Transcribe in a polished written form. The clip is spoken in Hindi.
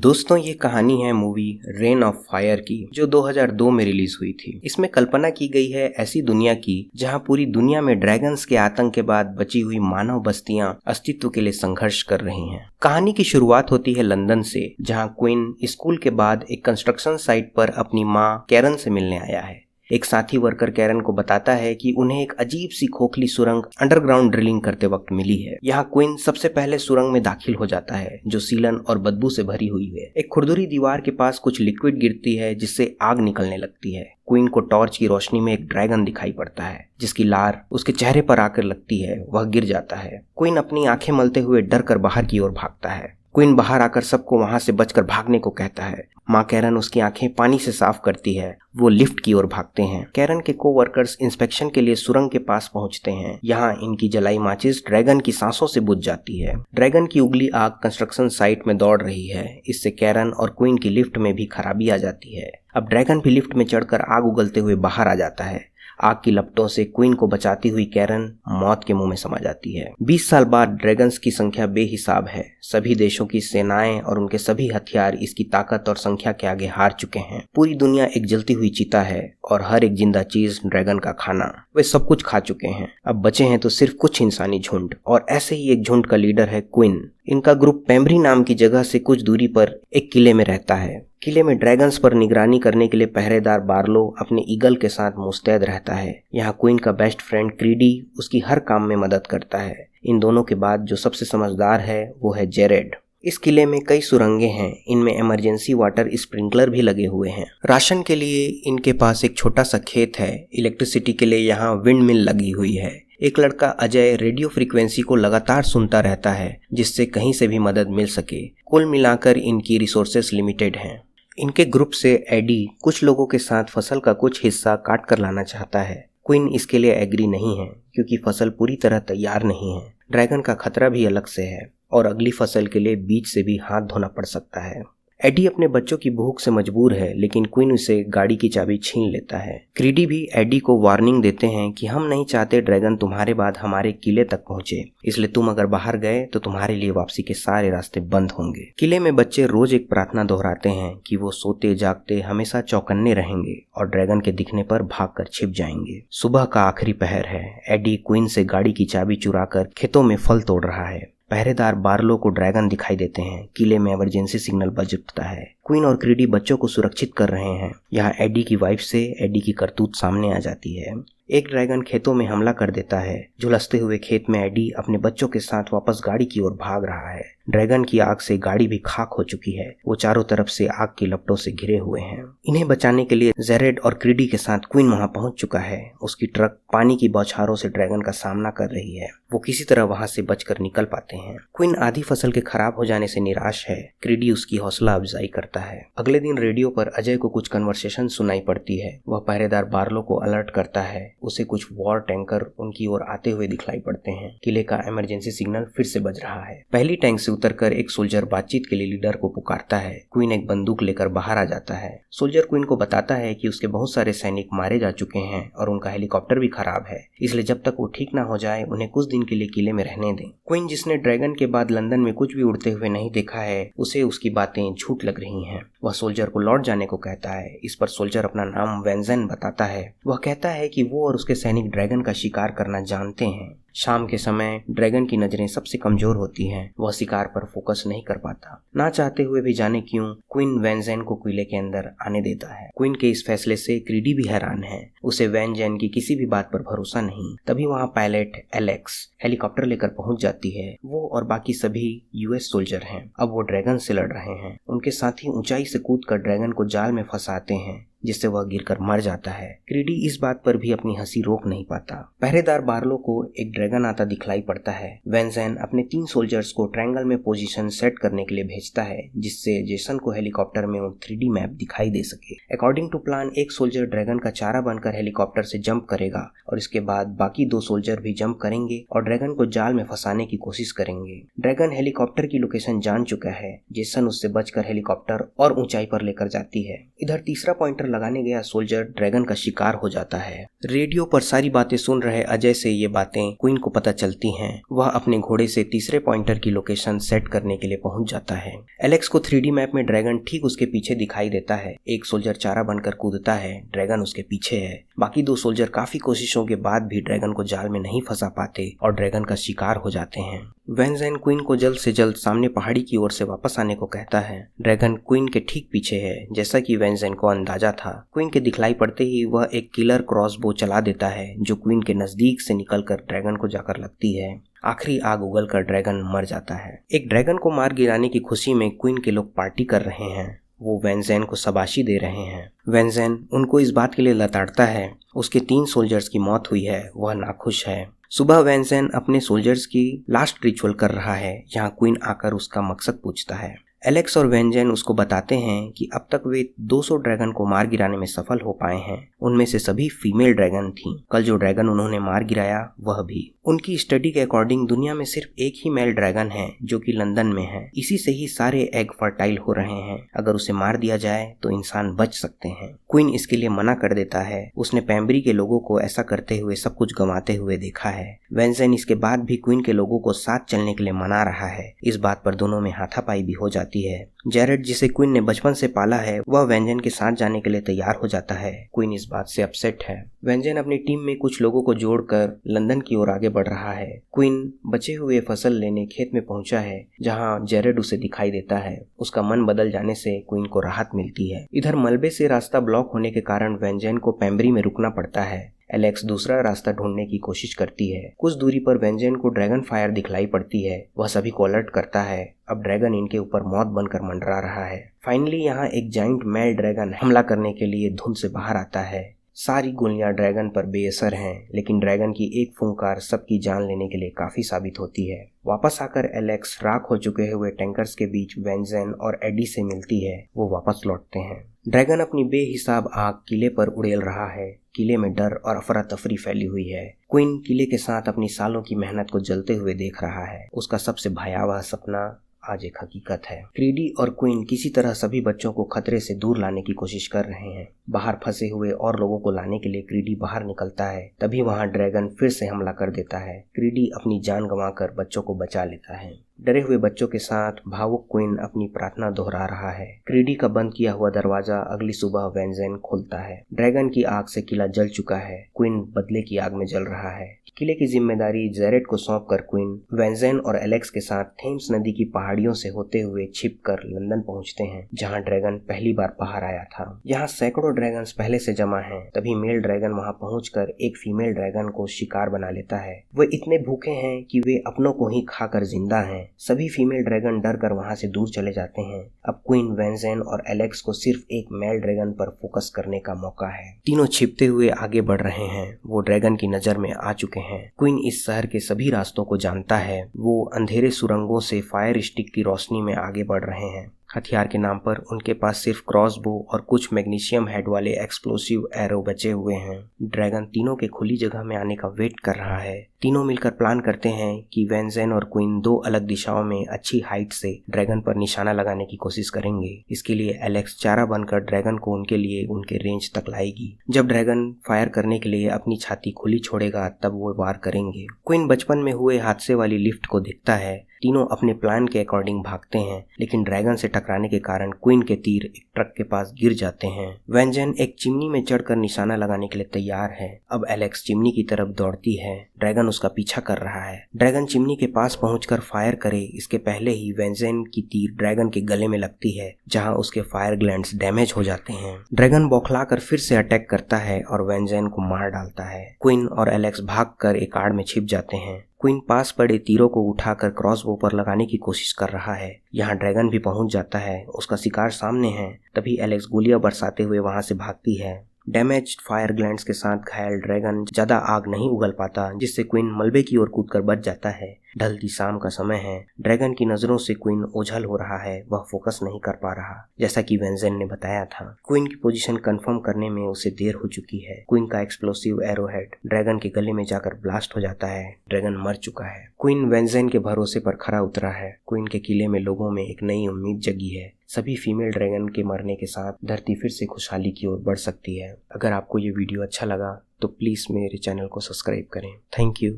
दोस्तों ये कहानी है मूवी रेन ऑफ फायर की, जो 2002 में रिलीज हुई थी। इसमें कल्पना की गई है ऐसी दुनिया की जहां पूरी दुनिया में ड्रैगन्स के आतंक के बाद बची हुई मानव बस्तियां अस्तित्व के लिए संघर्ष कर रही हैं। कहानी की शुरुआत होती है लंदन से, जहां क्वीन स्कूल के बाद एक कंस्ट्रक्शन साइट पर अपनी मां कैरन से मिलने आया है। एक साथी वर्कर कैरन को बताता है कि उन्हें एक अजीब सी खोखली सुरंग अंडरग्राउंड ड्रिलिंग करते वक्त मिली है। यहाँ क्वीन सबसे पहले सुरंग में दाखिल हो जाता है, जो सीलन और बदबू से भरी हुई है। एक खुरदुरी दीवार के पास कुछ लिक्विड गिरती है, जिससे आग निकलने लगती है। क्वीन को टॉर्च की रोशनी में एक ड्रैगन दिखाई पड़ता है, जिसकी लार उसके चेहरे पर आकर लगती है। वह गिर जाता है। क्वीन अपनी आंखें मलते हुए डर कर बाहर की ओर भागता है। क्वीन बाहर आकर सबको वहां से बचकर भागने को कहता है। माँ कैरन उसकी आंखें पानी से साफ करती है। वो लिफ्ट की ओर भागते हैं। कैरन के कोवर्कर्स इंस्पेक्शन के लिए सुरंग के पास पहुंचते हैं। यहाँ इनकी जलाई माचिस ड्रैगन की सांसों से बुझ जाती है। ड्रैगन की उगली आग कंस्ट्रक्शन साइट में दौड़ रही है। इससे कैरन और क्वीन की लिफ्ट में भी खराबी आ जाती है। अब ड्रैगन भी लिफ्ट में चढ़कर आग उगलते हुए बाहर आ जाता है। आग की लपटों से क्वीन को बचाती हुई कैरन मौत के मुंह में समा जाती है। 20 साल बाद ड्रैगन्स की संख्या बेहिसाब है। सभी देशों की सेनाएं और उनके सभी हथियार इसकी ताकत और संख्या के आगे हार चुके हैं। पूरी दुनिया एक जलती हुई चिता है और हर एक जिंदा चीज ड्रैगन का खाना। वे सब कुछ खा चुके हैं। अब बचे हैं तो सिर्फ कुछ इंसानी झुंड, और ऐसे ही एक झुंड का लीडर है क्वीन। इनका ग्रुप पेम्ब्री नाम की जगह से कुछ दूरी पर एक किले में रहता है। किले में ड्रैगन्स पर निगरानी करने के लिए पहरेदार बार्लो अपने ईगल के साथ मुस्तैद रहता है। यहाँ क्वीन का बेस्ट फ्रेंड क्रीडी उसकी हर काम में मदद करता है। इन दोनों के बाद जो सबसे समझदार है वो है जेरेड। इस किले में कई सुरंगें हैं। इनमें इमरजेंसी वाटर स्प्रिंकलर भी लगे हुए हैं। राशन के लिए इनके पास एक छोटा सा खेत है। इलेक्ट्रिसिटी के लिए यहाँ विंड मिल लगी हुई है। एक लड़का अजय रेडियो फ्रीक्वेंसी को लगातार सुनता रहता है, जिससे कहीं से भी मदद मिल सके। कुल मिलाकर इनकी रिसोर्सेस लिमिटेड हैं। इनके ग्रुप से एडी कुछ लोगों के साथ फसल का कुछ हिस्सा काट कर लाना चाहता है। क्वीन इसके लिए एग्री नहीं है, क्योंकि फसल पूरी तरह तैयार नहीं है। ड्रैगन का खतरा भी अलग से है और अगली फसल के लिए बीज से भी हाथ धोना पड़ सकता है। एडी अपने बच्चों की भूख से मजबूर है, लेकिन क्वीन उसे गाड़ी की चाबी छीन लेता है। क्रीडी भी एडी को वार्निंग देते हैं कि हम नहीं चाहते ड्रैगन तुम्हारे बाद हमारे किले तक पहुंचे, इसलिए तुम अगर बाहर गए तो तुम्हारे लिए वापसी के सारे रास्ते बंद होंगे। किले में बच्चे रोज एक प्रार्थना दोहराते हैं कि वो सोते जागते हमेशा चौकन्ने रहेंगे और ड्रैगन के दिखने पर भागकर छिप जाएंगे। सुबह का आखिरी पहर है। एडी क्वीन से गाड़ी की चाबी चुराकर खेतों में फल तोड़ रहा है। पहरेदार बार्लो को ड्रैगन दिखाई देते हैं। किले में इमरजेंसी सिग्नल बज उठता है। क्वीन और क्रीडी बच्चों को सुरक्षित कर रहे हैं। यहाँ एडी की वाइफ से एडी की करतूत सामने आ जाती है। एक ड्रैगन खेतों में हमला कर देता है। झुलसते हुए खेत में एडी अपने बच्चों के साथ वापस गाड़ी की ओर भाग रहा है। ड्रैगन की आग से गाड़ी भी खाक हो चुकी है। वो चारों तरफ से आग की लपटों से घिरे हुए हैं। इन्हें बचाने के लिए जेरेड और क्रीडी के साथ क्वीन वहां पहुंच चुका है। उसकी ट्रक पानी की बौछारों से ड्रैगन का सामना कर रही है। वो किसी तरह वहां से बचकर निकल पाते हैं। क्वीन आधी फसल के खराब हो जाने से निराश है। क्रीडी उसकी हौसला अफजाई करता है। अगले दिन रेडियो पर अजय को कुछ कन्वर्सेशन सुनाई पड़ती है। वह पहरेदार बार्लो को अलर्ट करता है। उसे कुछ वॉर टैंकर उनकी ओर आते हुए दिखलाई पड़ते हैं। किले का इमरजेंसी सिग्नल फिर से बज रहा है। पहली टैंक से उतरकर एक सोल्जर बातचीत के लिए लीडर को पुकारता है। क्वीन एक बंदूक लेकर बाहर आ जाता है। सोल्जर क्वीन को बताता है कि उसके बहुत सारे सैनिक मारे जा चुके हैं और उनका हेलीकॉप्टर भी खराब है, इसलिए जब तक वो ठीक ना हो जाए उन्हें कुछ दिन के लिए किले में रहने दें। क्वीन, जिसने ड्रैगन के बाद लंदन में कुछ भी उड़ते हुए नहीं देखा है, उसे उसकी बातें झूठ लग रही हैं। वह सोल्जर को लौट जाने को कहता है। इस पर सोल्जर अपना नाम वेंजेन बताता है। वह कहता है कि वो और उसके सैनिक ड्रैगन का शिकार करना जानते हैं। शाम के समय ड्रैगन की नजरें सबसे कमजोर होती हैं। वह शिकार पर फोकस नहीं कर पाता। ना चाहते हुए भी जाने क्यों क्वीन वेंजेन को किले के अंदर आने देता है। क्वीन के इस फैसले से क्रीडी भी हैरान है। उसे वेंजेन की किसी भी बात पर भरोसा नहीं। तभी वहाँ पायलट एलेक्स हेलीकॉप्टर लेकर पहुंच जाती है। वो और बाकी सभी यूएस सोल्जर हैं। अब वो ड्रैगन से लड़ रहे हैं। उनके साथी ऊंचाई से कूदकर ड्रैगन को जाल में फंसाते हैं, जिससे वह गिरकर मर जाता है। क्रीडी इस बात पर भी अपनी हंसी रोक नहीं पाता। पहरेदार बार्लो को एक ड्रैगन आता दिखलाई पड़ता है। वेंजेन अपने 3 सोल्जर्स को ट्रायंगल में पोजीशन सेट करने के लिए भेजता है, जिससे जेसन को हेलीकॉप्टर में 3D मैप दिखाई दे सके। अकॉर्डिंग टू प्लान एक सोल्जर ड्रैगन का चारा बनकर हेलीकॉप्टर से जंप करेगा और इसके बाद बाकी 2 सोल्जर भी जंप करेंगे और ड्रैगन को जाल में फंसाने की कोशिश करेंगे। ड्रैगन हेलीकॉप्टर की लोकेशन जान चुका है। जेसन उससे बचकर हेलीकॉप्टर और ऊंचाई पर लेकर जाती है। इधर तीसरा पॉइंटर लगाने गया सोल्जर ड्रैगन का शिकार हो जाता है। रेडियो पर सारी बातें सुन रहे अजय से ये बातें क्वीन को पता चलती हैं। वह अपने घोड़े से तीसरे पॉइंटर की लोकेशन सेट करने के लिए पहुंच जाता है। एलेक्स को 3D मैप में ड्रैगन ठीक उसके पीछे दिखाई देता है। एक सोल्जर चारा बनकर कूदता है, ड्रैगन उसके पीछे है। बाकी 2 सोल्जर काफी कोशिशों के बाद भी ड्रैगन को जाल में नहीं फंसा पाते और ड्रैगन का शिकार हो जाते हैं। वैन ज़ेन क्वीन को जल्द से जल्द सामने पहाड़ी की ओर से वापस आने को कहता है। ड्रैगन क्वीन के ठीक पीछे है, जैसा कि वैन ज़ेन को अंदाजा था। क्वीन के दिखलाई पड़ते ही वह एक किलर क्रॉसबो चला देता है जो क्वीन के नजदीक से निकलकर ड्रैगन को जाकर लगती है। आखिरी आग उगलकर ड्रैगन मर जाता है। एक ड्रैगन को मार गिराने की खुशी में क्वीन के लोग पार्टी कर रहे हैं। वो वैन ज़ेन को शाबाशी दे रहे हैं। वैन ज़ेन उनको इस बात के लिए लताड़ता है उसके 3 सोल्जर्स की मौत हुई है, वह नाखुश है। सुबह वैन ज़ेन अपने सोल्जर्स की लास्ट रिचुअल कर रहा है, जहां क्वीन आकर उसका मकसद पूछता है। एलेक्स और वैन ज़ेन उसको बताते हैं कि अब तक वे 200 ड्रैगन को मार गिराने में सफल हो पाए हैं। उनमें से सभी फीमेल ड्रैगन थीं। कल जो ड्रैगन उन्होंने मार गिराया वह भी। उनकी स्टडी के अकॉर्डिंग दुनिया में सिर्फ एक ही मेल ड्रैगन है जो कि लंदन में है। इसी से ही सारे एग फर्टाइल हो रहे हैं। अगर उसे मार दिया जाए तो इंसान बच सकते हैं। क्वीन इसके लिए मना कर देता है। उसने पैम्बरी के लोगों को ऐसा करते हुए सब कुछ गंवाते हुए देखा है। वैन ज़ेन इसके बाद भी क्वीन के लोगों को साथ चलने के लिए मना रहा है। इस बात पर दोनों में हाथापाई भी हो जाती है। जेरेड, जिसे क्वीन ने बचपन से पाला है, वह वैन ज़ेन के साथ जाने के लिए तैयार हो जाता है। क्वीन इस बात से अपसेट है। वैन ज़ेन अपनी टीम में कुछ लोगों को जोड़कर लंदन की ओर आगे बढ़ रहा है। क्वीन बचे हुए फसल लेने खेत में पहुंचा है, जहां जेरेड उसे दिखाई देता है। उसका मन बदल जाने से क्वीन को राहत मिलती है। इधर मलबे से रास्ता ब्लॉक होने के कारण वैन ज़ेन को पैम्बरी में रुकना पड़ता है। एलेक्स दूसरा रास्ता ढूंढने की कोशिश करती है। कुछ दूरी पर वैन ज़ेन को ड्रैगन फायर दिखलाई पड़ती है। वह सभी को अलर्ट करता है। अब ड्रैगन इनके ऊपर मौत बनकर मंडरा रहा है। फाइनली यहाँ एक जाइंट मेल ड्रैगन हमला करने के लिए धुंध से बाहर आता है। सारी गोलियां ड्रैगन पर बेअसर हैं, लेकिन ड्रैगन की एक फुंकार सबकी जान लेने के लिए काफी साबित होती है। वापस आकर एलेक्स राख हो चुके हुए टैंकर्स के बीच वैन ज़ेन और एडी से मिलती है। वो वापस लौटते हैं। ड्रैगन अपनी बेहिसाब आग किले पर उड़ेल रहा है। किले में डर और अफरा तफरी फैली हुई है। क्वीन किले के साथ अपनी सालों की मेहनत को जलते हुए देख रहा है। उसका सबसे भयावह सपना आज एक हकीकत है। क्रीडी और क्वीन किसी तरह सभी बच्चों को खतरे से दूर लाने की कोशिश कर रहे हैं। बाहर फंसे हुए और लोगों को लाने के लिए क्रीडी बाहर निकलता है। तभी वहां ड्रैगन फिर से हमला कर देता है। क्रीडी अपनी जान गंवाकर बच्चों को बचा लेता है। डरे हुए बच्चों के साथ भावुक क्वीन अपनी प्रार्थना दोहरा रहा है। क्रीडी का बंद किया हुआ दरवाजा अगली सुबह वैन ज़ेन खोलता है। ड्रैगन की आग से किला जल चुका है। क्वीन बदले की आग में जल रहा है। किले की जिम्मेदारी जेरेड को सौंपकर क्वीन वैन ज़ेन और एलेक्स के साथ थेम्स नदी की पहाड़ियों से होते हुए छिपकर लंदन पहुंचते हैं, जहां ड्रैगन पहली बार बाहर आया था। यहाँ सैकड़ों ड्रैगन्स पहले से जमा हैं। तभी मेल ड्रैगन वहां पहुंचकर एक फीमेल ड्रैगन को शिकार बना लेता है। वे इतने भूखे हैं कि वे अपनों को ही खाकर जिंदा हैं। सभी फीमेल ड्रैगन डर कर वहां से दूर चले जाते हैं। अब क्वीन वैन ज़ेन और एलेक्स को सिर्फ एक मेल ड्रैगन पर फोकस करने का मौका है। तीनों छिपते हुए आगे बढ़ रहे हैं। वो ड्रैगन की नजर में आ चुके हैं। क्वीन इस शहर के सभी रास्तों को जानता है। वो अंधेरे सुरंगों से फायर स्टिक की रोशनी में आगे बढ़ रहे हैं। हथियार के नाम पर उनके पास सिर्फ क्रॉसबो और कुछ मैग्नीशियम हेड वाले एक्सप्लोसिव एरो बचे हुए हैं। ड्रैगन तीनों के खुली जगह में आने का वेट कर रहा है। तीनों मिलकर प्लान करते हैं कि वैन ज़ेन और क्वीन 2 अलग दिशाओं में अच्छी हाइट से ड्रैगन पर निशाना लगाने की कोशिश करेंगे। इसके लिए एलेक्स चारा बनकर ड्रैगन को उनके लिए उनके रेंज तक लाएगी। जब ड्रैगन फायर करने के लिए अपनी छाती खुली छोड़ेगा तब वो वार करेंगे। क्वीन बचपन में हुए हादसे वाली लिफ्ट को देखता है। तीनों अपने प्लान के अकॉर्डिंग भागते हैं, लेकिन ड्रैगन से टकराने के कारण क्वीन के तीर एक ट्रक के पास गिर जाते हैं। वैन ज़ेन एक चिमनी में चढ़कर निशाना लगाने के लिए तैयार है। अब एलेक्स चिमनी की तरफ दौड़ती है। ड्रैगन उसका पीछा कर रहा है। ड्रैगन चिमनी के पास पहुंचकर फायर करे इसके पहले ही वैन ज़ेन की तीर ड्रैगन के गले में लगती है, जहां उसके फायर ग्लैंड्स डैमेज हो जाते हैं। ड्रैगन बौखलाकर फिर से अटैक करता है और वैन ज़ेन को मार डालता है। क्वीन और एलेक्स भागकर एक आड़ में छिप जाते हैं। क्वीन पास पड़े तीरों को उठाकर क्रॉसबो पर लगाने की कोशिश कर रहा है। यहाँ ड्रैगन भी पहुंच जाता है। उसका शिकार सामने है। तभी एलेक्स गोलियां बरसाते हुए वहां से भागती है। डैमेज्ड फायर ग्लैंड्स के साथ घायल ड्रैगन ज्यादा आग नहीं उगल पाता, जिससे क्वीन मलबे की ओर कूदकर बच जाता है। ढलती शाम का समय है। ड्रैगन की नजरों से क्वीन ओझल हो रहा है, वह फोकस नहीं कर पा रहा, जैसा कि वेंजेन ने बताया था। क्वीन की पोजीशन कंफर्म करने में उसे देर हो चुकी है। क्वीन का एक्सप्लोसिव एरोहेड ड्रैगन के गले में जाकर ब्लास्ट हो जाता है। ड्रैगन मर चुका है। क्वीन वेंजेन के भरोसे पर खरा उतरा है। क्वीन के किले में लोगों में एक नई उम्मीद जगी है। सभी फीमेल ड्रैगन के मरने के साथ धरती फिर से खुशहाली की ओर बढ़ सकती है। अगर आपको ये वीडियो अच्छा लगा तो प्लीज मेरे चैनल को सब्सक्राइब करें। Thank you.